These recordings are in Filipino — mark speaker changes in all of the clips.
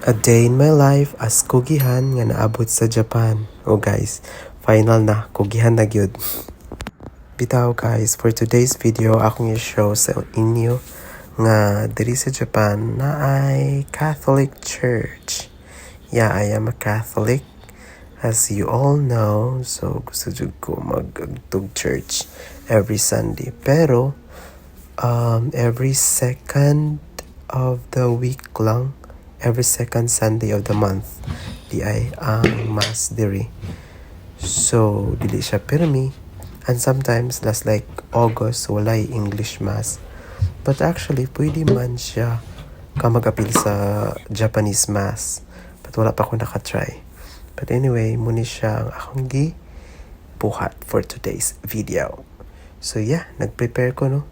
Speaker 1: A day in my life as kugihan nga naabot sa Japan. Oh guys, final na, kugihan na gyud. Bitaw guys, for today's video, akong i-show sa inyo nga diri sa Japan na ay Catholic Church. Yeah, I am a Catholic, as you all know. So gusto jud ko magtug church every Sunday. Pero every second of the week lang, every second Sunday of the month di ay ang mass diri. So dili siya pirmi, and sometimes last like August walay English mass, but actually pwede man siya ka mag-apil sa Japanese mass, but wala pa ako nakatry. But anyway, muna siya ang akong buhat for today's video. So yeah, nag-prepare ko no,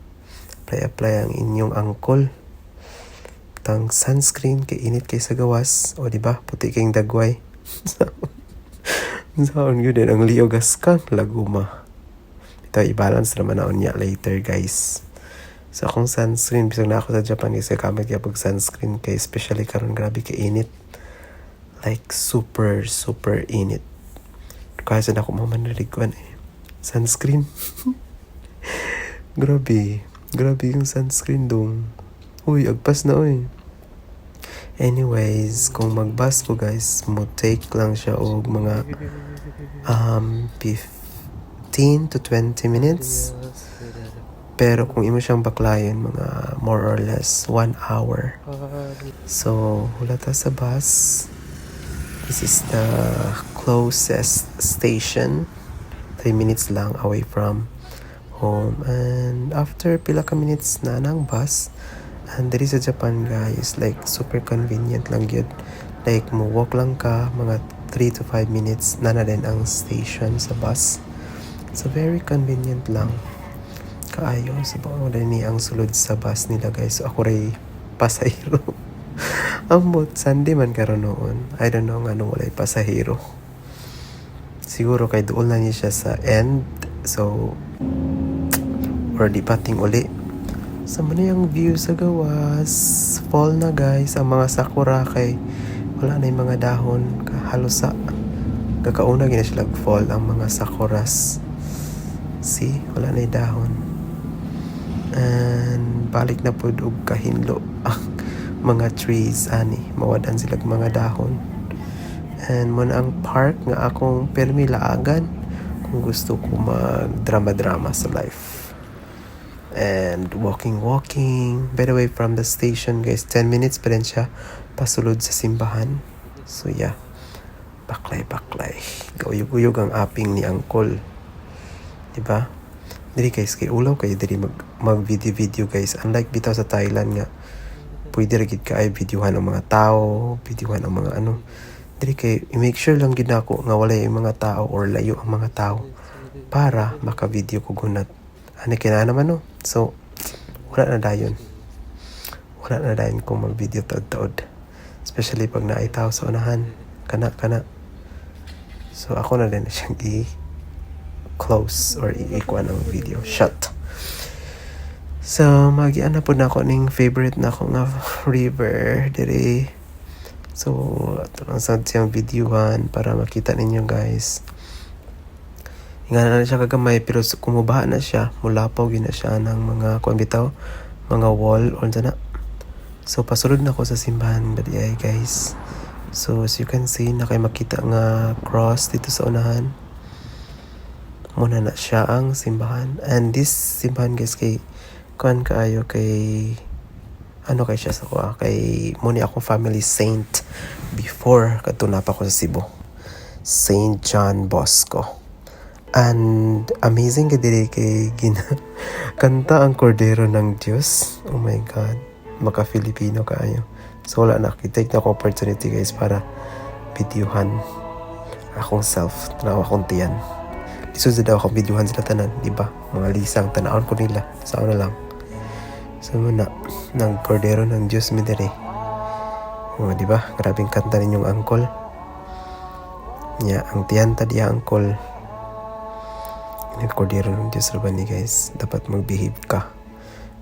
Speaker 1: apply ang inyong angkol tang sunscreen kay init kay sa gawas, o di ba puti kayong dagway. Saan yun din ang liyogas kang laguma. Ito i-balance naman na niya later guys. So akong sunscreen, bisag na ako sa Japan kasi kamit kaya pag sunscreen kay especially karon grabe kay init, like super init. Kasi na ako mamanariguan sunscreen. grabe yung sunscreen dong. Uy, agpas na oy. Anyways, kung magbus ko guys, mo take lang siya og mga 15 to 20 minutes. Pero kung imo siyang baklayon, mga more or less 1 hour. So, hula ta sa bus. This is the closest station. 3 minutes lang away from home. And after pila ka minutes na ng bus, and there is sa Japan guys, like super convenient lang yun. Like mo walk lang ka, mga 3 to 5 minutes na din ang station sa bus. So very convenient lang. Kaayo, sa wala ni ang sulod sa bus nila guys. So ako ray pasahero. Amot, Sunday man karon noon. I don't know nga nung walay pasahero. Siguro kay doon na niya siya sa end. So, or di pating uli. Sama na yung view sa gawas. Fall na guys. Ang mga sakura kay wala na yung mga dahon. Halusa. Kakauna gina sila fall ang mga sakuras. See? Wala na yung dahon. And balik na po og kahinlo ang mga trees ani. Mawadan sila mga dahon. And muna ang park nga akong permi laagan kung gusto ko mag-drama sa life. And walking. By the way, from the station guys, 10 minutes pa rin siya pasulod sa simbahan. So yeah, baklay. Gayug-uyog ang aping ni Angkol. Diba? Diri guys, kay ulaw kayo diri mag-video guys. Unlike bitaw sa Thailand nga, pwede rin ka ay videohan ang mga tao, videohan ang mga ano. Diri kay, i-make sure lang gid ako nga wala yung mga tao or layo ang mga tao para maka-video ko gunat. Ano kaya naman no? So, wala na dayon kung mag-video taod-taod. Especially pag naitaw sa unahan. Kana. So, ako na din siyang i-close or i-ikuan ang video. Shut. So, magian na po na ako ning favorite na ako nga river diri. So, ito lang sa siyang videohan para makita ninyo guys. Nga na siya kagamay, pero kumubaha na siya, mulapaw gina siya ng mga bitaw, mga wall or na. So pasulod na ako sa simbahan dadi ay guys. So as you can see, nakay makita nga cross dito sa unahan. Muna na siya ang simbahan. And this simbahan guys kay kuan kaayo kay ano kay siya sa kuha kay muni akong family saint before kadto pa ko sa Cebu. Saint John Bosco. And amazing ka diri kay kanta ang Kordero ng Diyos. Oh my God. Maka-Filipino kaayo. So wala na. Take na akong opportunity guys para videohan akong self. Tanaw akong tiyan. Iso daw akong videohan sila tanan. Diba? Mga lisang. Tanawon ko nila. Saan na lang. So muna. Nang Kordero ng Diyos mi diri. O diba? Grabing kanta ninyong angkol. Ang tiyan ta diya angkol. Kordero ng Diyos raban ni guys. Dapat mag-behave ka.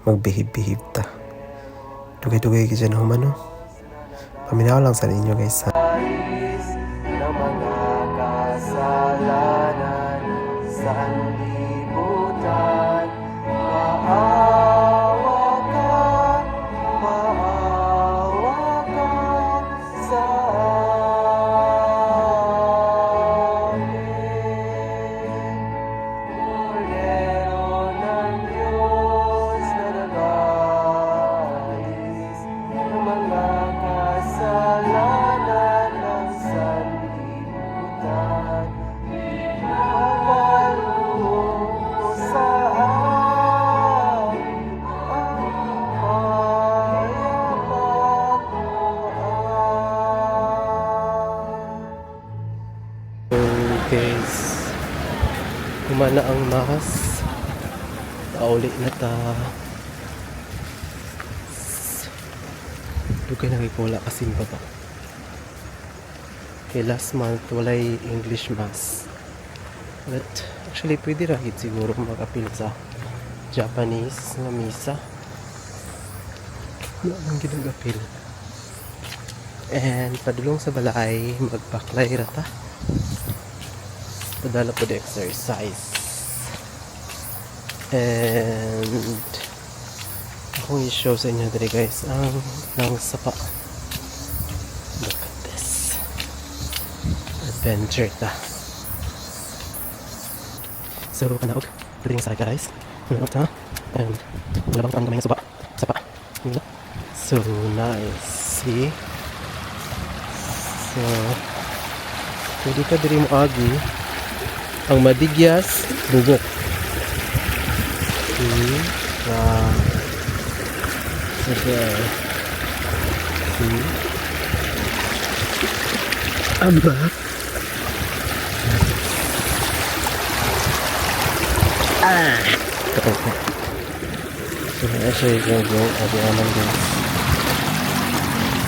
Speaker 1: Mag-behave ta. Dugay-dugay ka dyan humano. paminaw lang sa ninyo guys ha. Ng mga kasalanan sa libutan, maawa ka sa amin. Cordero ng Diyos na nagais ng mga kasalanan ng sanlibutan, makaroon sa amin ang kapayapaan. So guys, kumana ang mas pauli na ta. Dugay na kay Kola kasing baba. Okay, last month walay English mass. But actually pwede rahit siguro mag-appeal sa Japanese na misa. Wala nang ginag-appeal. And padulong sa balay, magbaklay rata. Padala po the exercise. And akong i-show sa inyo dito guys ang sapa. Look at this adventure ta. So kanaog dito sa guys ano ta, and wala bang kamay nga suba sapa. So nice, see. So pwede ka diri mo agi ang madigyas bugok. See, wow. Okay. See? I'm back. Okay. So, actually, go. Abi naman din.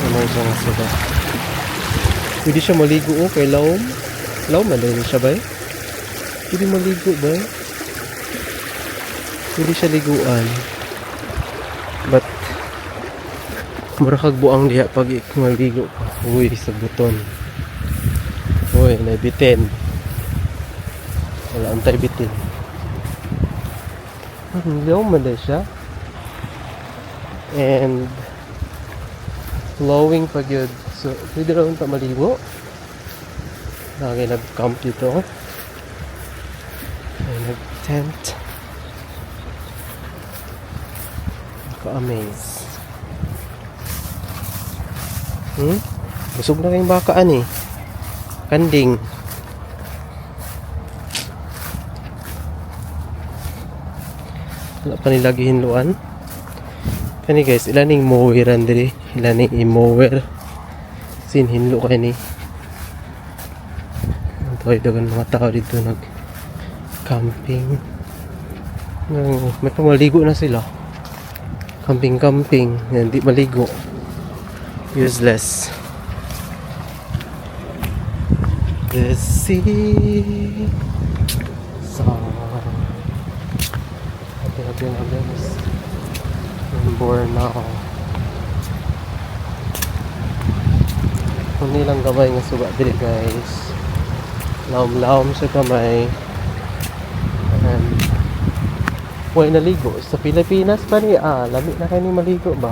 Speaker 1: Ano siya nga sila? Pwede siya maligo kay Laom. Laom, malay siya ba? Pwede maligo ba? Pwede siya liguan. But mura kag buang diha pag maligo ka. Uy, sa buton. Uy, nabitin. Wala antay bitin. Laom man din siya. And flowing pag yun. So, pwede rin ta maligo. Lagi nag-camp dito. Ay, nag-tent. Amaze. Busog na kayong bakaan eh. Kanding. Wala pa nila gihinluan. Kani guys, ilaning moweran diri. Ilaning i-mower. Sinhinlo kayo ni. Ito dagan mga tao dito nag-camping. May pamaligo na sila. Camping, hindi maligo. Useless. The sea. So, happy na guys. I'm bored now. Kung nilang gamay nga suba dili guys. Laom-laom sa kamay. And huwag naligo. Sa Pilipinas pa ni, lamig na kayo ni maligo ba?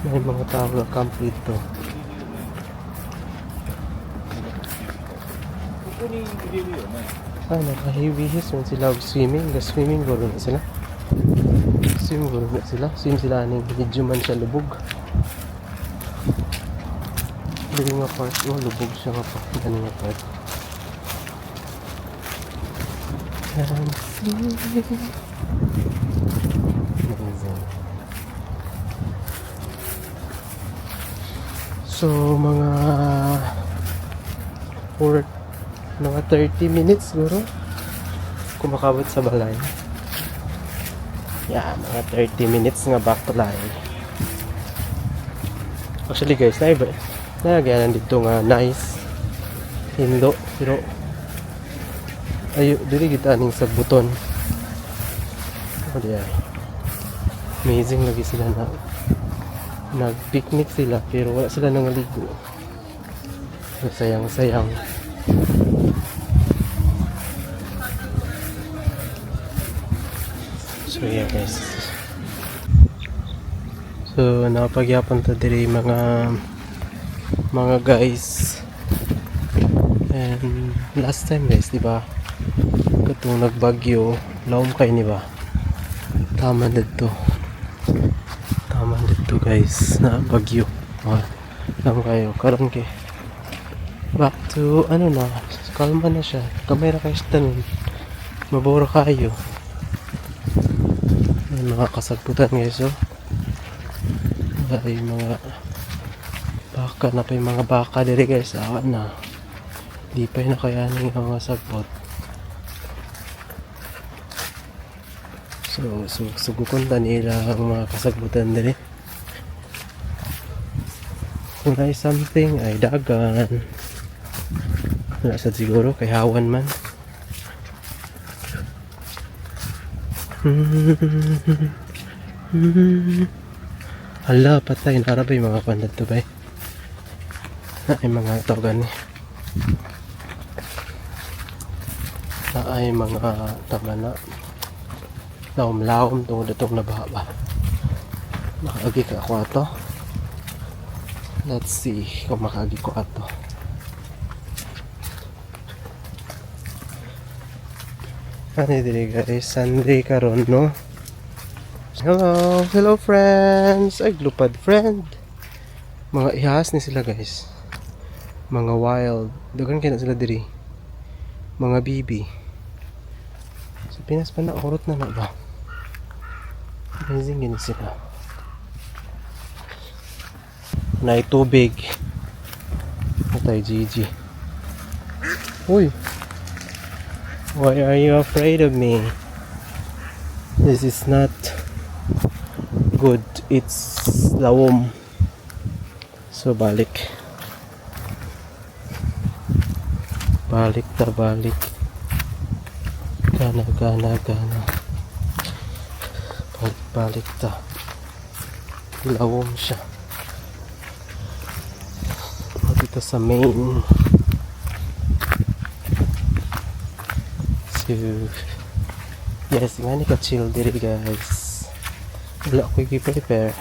Speaker 1: May mga tao na camp dito. Naka-heavy-his man sila swimming. Swimming guro na sila. Swim sila aning medyo man siya lubog. Dili nga part, lubog siya nga pa. Ano nga part. And see. Amazing. So, mga 30 minutes siguro kumakabot sa balay. Yeah, mga 30 minutes nga back to live. Actually guys, nagaganan dito nga nice hinlo, pero Ayo, dili kita aning sa buton. O di ay. Amazing lagi sila na nag-picnic sila pero wala sila nangaligo. Sayang-sayang. So yeah guys. So napagyapon ta diri mga guys. And last time guys, di ba? Katong nagbagyo, laom kay ni ba? Tama dito. Tama dito guys, na bagyo. Laom kayo karon kay back to ano na, kalma na siya. Kamera kayo sa tanon. Mabura kayo. May mga kasagputan guys, oh. May mga baka na pa yung mga baka diri guys, awa na. Di pa yun nakayanin yung mga sagbot. So sugukon ta nila ang mga kasagbutan diri. Kung ay something ay dagan. Wala sa siguro kay hawan man. Hala, patay na arabay mga pandat to bay. Ay mga tawagan ni. Ay mga tama na. Laom-laom tungod itong nababa. Makagi ka ako ato. Let's see kung makagi ko ato. Ano diri guys, Sunday karon no? Hello friends! Ay, glupad friend! Mga ihas ni sila guys. Mga wild. Dagan kaya na sila diri. Mga bibi. Sa Pinas pa na, kurot na ba? Amazing gini sila. Na tubig. Patay Gigi. Uy! Why are you afraid of me? This is not good. It's lawom. So balik. Balik. Gana. Balik ta. Lawom siya. Dito sa main. So, yes, nga ni ka-chill diri guys. Wala ko i-prepare.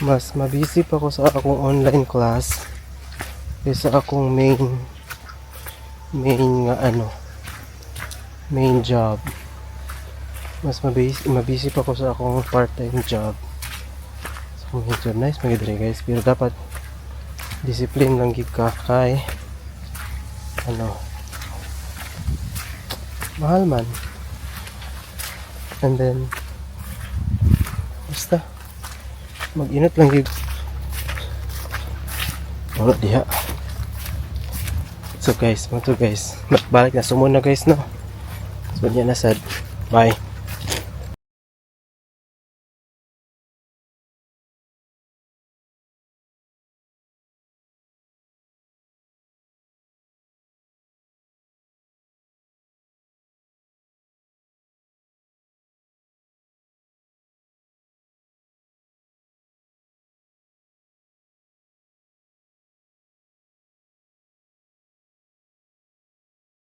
Speaker 1: Mas mabisi pa ko sa akong online class kaysa akong main job. Mas mabisi pa ko sa akong part-time job. So, medyo nice magidiri guys. Pero dapat discipline lang gid ka kay mahal man. And then basta mag-inot lang yun. Wala diha. So guys, balik na sumon na guys no. So yan na sad. Bye.